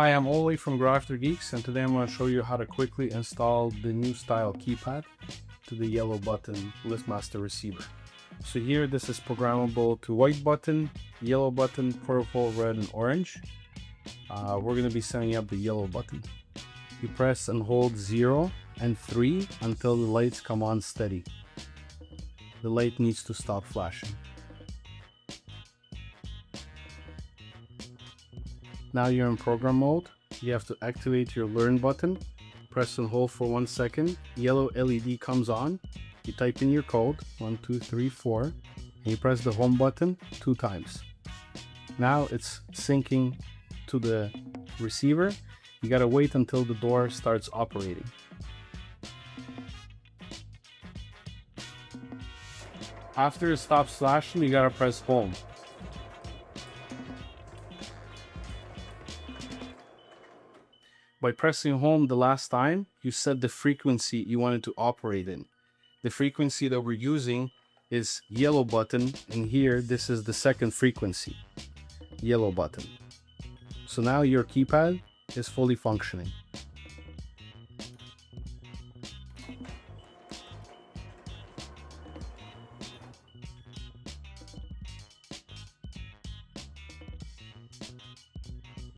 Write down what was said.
Hi, I'm Oli from Geeks, and today I'm going to show you how to quickly install the new style keypad to the yellow button LiftMaster receiver. So here, this is programmable to white button, yellow button, purple, red, and orange. We're going to be setting up the yellow button. You press and hold 0 and 3 until the lights come on steady. The light needs to stop flashing. Now you're in program mode. You have to activate your learn button. Press and hold for 1 second. Yellow LED comes on. You type in your code 1, 2, 3, 4, and you press the home button 2 times. Now it's syncing to the receiver. You gotta wait until the door starts operating. After it stops flashing, you gotta press home. By pressing home the last time, you set the frequency you want it to operate in. The frequency that we're using is yellow button, and here this is the second frequency, yellow button. So now your keypad is fully functioning.